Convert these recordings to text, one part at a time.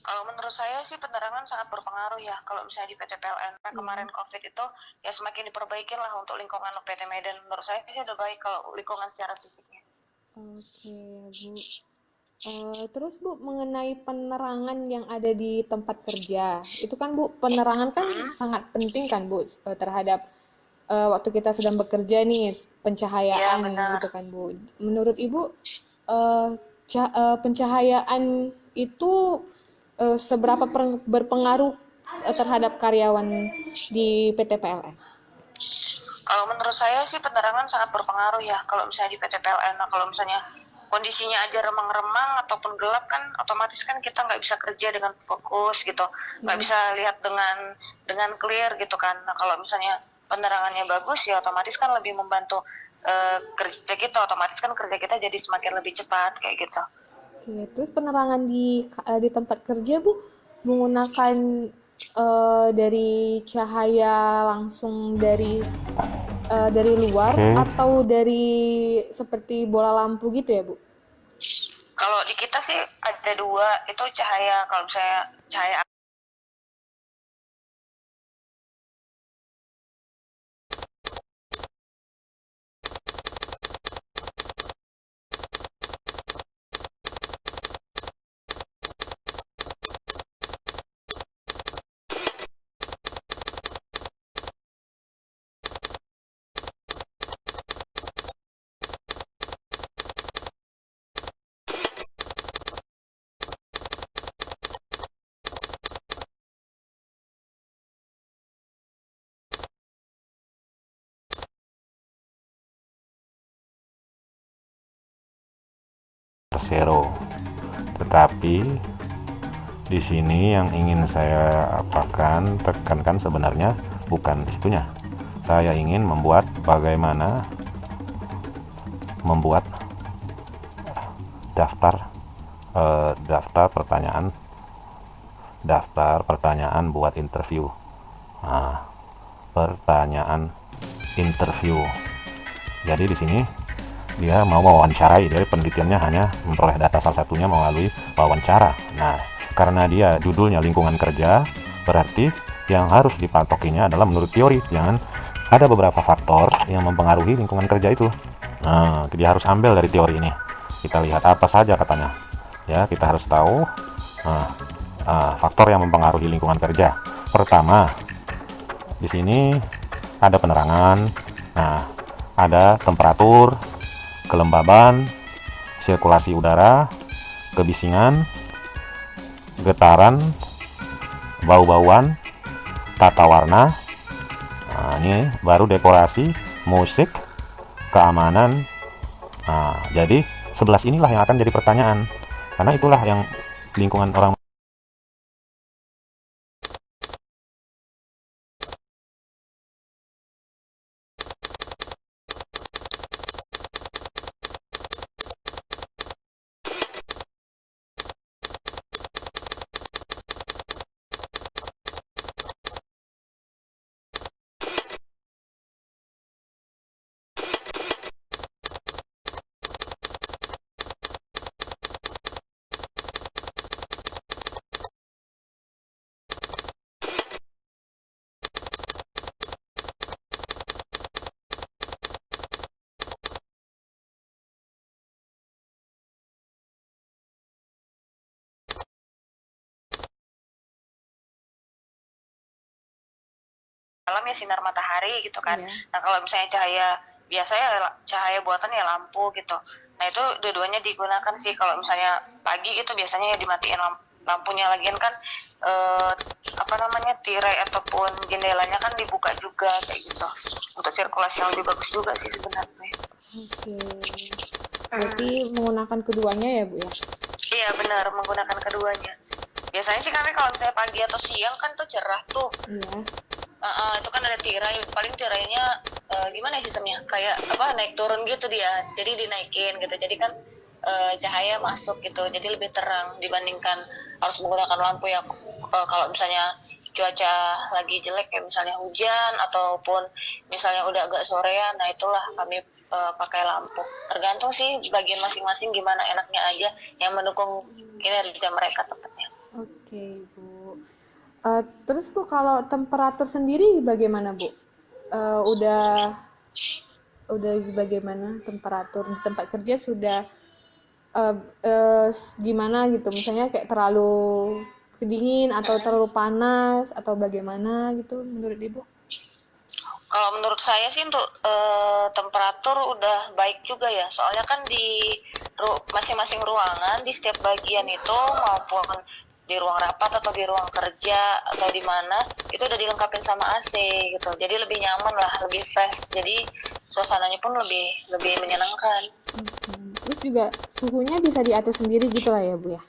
Kalau menurut saya sih penerangan sangat berpengaruh ya. Kalau misalnya di PT PLN kemarin COVID itu ya semakin diperbaikin lah untuk lingkungan PT Medan. Menurut saya sih udah baik kalau lingkungan secara fisiknya. Oke, Bu. Terus Bu, mengenai penerangan yang ada di tempat kerja, itu kan Bu, penerangan kan sangat penting kan Bu, terhadap waktu kita sedang bekerja nih, Iya pencahayaan benar. gitu kan Bu. Menurut Ibu, eh, pencahayaan itu seberapa berpengaruh terhadap karyawan di PT PLN? Kalau menurut saya sih penerangan sangat berpengaruh ya. Kalau misalnya di PT PLN, nah kalau misalnya kondisinya aja remang-remang ataupun gelap kan otomatis kan kita nggak bisa kerja dengan fokus gitu, nggak bisa lihat dengan clear gitu kan. Nah kalau misalnya penerangannya bagus ya otomatis kan lebih membantu kerja kita, otomatis kan kerja kita jadi semakin lebih cepat kayak gitu. Oke, terus penerangan di tempat kerja Bu menggunakan dari cahaya langsung dari luar Oke, atau dari seperti bola lampu gitu ya Bu? Kalau di kita sih ada dua, itu cahaya, kalau misalnya cahaya zero. Tetapi di sini yang ingin saya tekankan sebenarnya bukan itunya. Saya ingin membuat bagaimana membuat daftar daftar pertanyaan buat interview. Nah, pertanyaan interview. Jadi di sini dia mau mewawancarai, dari penelitiannya hanya memperoleh data salah satunya melalui wawancara. Nah, karena dia judulnya lingkungan kerja, berarti yang harus dipatokinya adalah menurut teori. Jangan ada beberapa faktor yang mempengaruhi lingkungan kerja itu. Nah, dia harus ambil dari teori ini. Kita lihat apa saja katanya. Ya, kita harus tahu faktor yang mempengaruhi lingkungan kerja. Pertama, di sini ada penerangan. Nah, ada temperatur, kelembaban, sirkulasi udara, kebisingan, getaran, bau-bauan, tata warna. Nah, ini baru dekorasi, musik, keamanan. Nah, jadi 11 inilah yang akan jadi pertanyaan. Karena itulah yang lingkungan orang malam ya sinar matahari gitu kan. Iya. Nah kalau misalnya cahaya biasa ya cahaya buatan ya lampu gitu. Nah itu dua-duanya digunakan sih. Kalau misalnya pagi itu biasanya ya dimatiin lampunya, lagian kan tirai ataupun jendelanya kan dibuka juga kayak gitu untuk sirkulasi yang lebih bagus juga sih sebenarnya. Oke. Berarti menggunakan keduanya ya, Bu ya? Iya benar, menggunakan keduanya. Biasanya sih kami kalau misalnya pagi atau siang kan tuh cerah tuh. Iya. Itu kan ada tirai, paling tirainya gimana ya sistemnya, kayak naik turun gitu dia, jadi dinaikin gitu, jadi kan cahaya masuk gitu, jadi lebih terang dibandingkan harus menggunakan lampu ya. Kalau misalnya cuaca lagi jelek kayak misalnya hujan ataupun misalnya udah agak sorean, nah itulah kami pakai lampu. Tergantung sih bagian masing-masing gimana enaknya aja yang mendukung kinerja mereka tepatnya. Oke, Bu. Terus Bu, kalau temperatur sendiri bagaimana, Bu? Udah bagaimana temperatur di tempat kerja sudah gimana gitu? Misalnya kayak terlalu dingin atau terlalu panas atau bagaimana gitu menurut Ibu? Kalau menurut saya sih untuk temperatur udah baik juga ya. Soalnya kan di masing-masing ruangan, di setiap bagian itu maupun di ruang rapat atau di ruang kerja atau di mana itu udah dilengkapin sama AC gitu. Jadi lebih nyaman lah, lebih fresh. Jadi suasananya pun lebih menyenangkan. Terus juga suhunya bisa diatur sendiri gitu lah ya, Bu ya?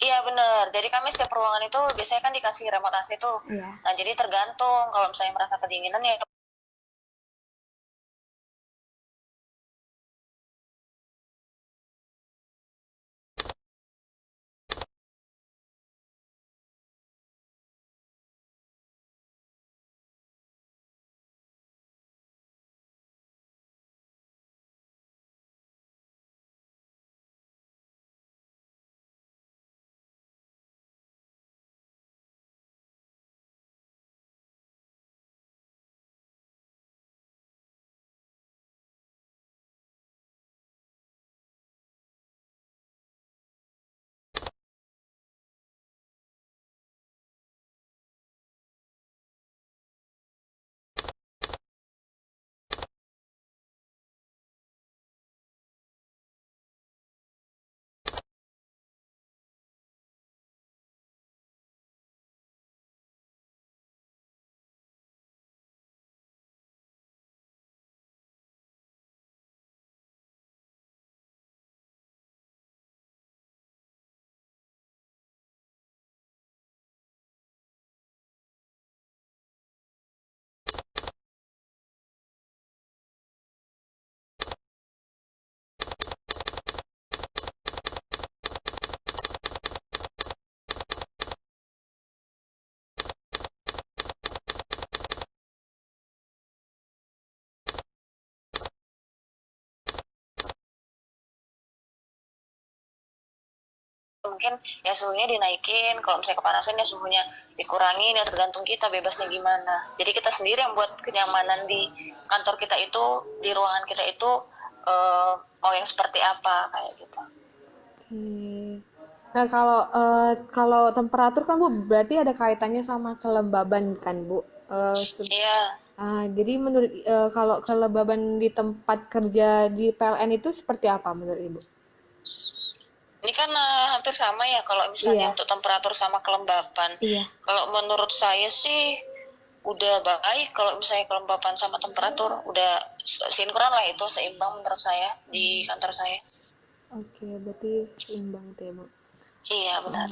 Iya benar. Jadi kami setiap ruangan itu biasanya kan dikasih remote AC tuh. Iya. Nah jadi tergantung kalau misalnya merasa kedinginan ya mungkin ya suhunya dinaikin, kalau misalnya kepanasan ya suhunya dikurangin, ya tergantung kita bebasnya gimana. Jadi kita sendiri yang buat kenyamanan di kantor kita itu, di ruangan kita itu mau yang seperti apa kayak gitu. Oke. Nah, kalau temperatur kan Bu berarti ada kaitannya sama kelembaban kan Bu? Iya. Jadi menurut kalau kelembaban di tempat kerja di PLN itu seperti apa menurut Ibu? Ini kan hampir sama ya kalau misalnya Iya. untuk temperatur sama kelembapan. Iya. Kalau menurut saya sih udah baik, kalau misalnya kelembapan sama temperatur udah sinkron lah, itu seimbang menurut saya di kantor saya. Oke, berarti seimbang itu ya Bu. Iya benar.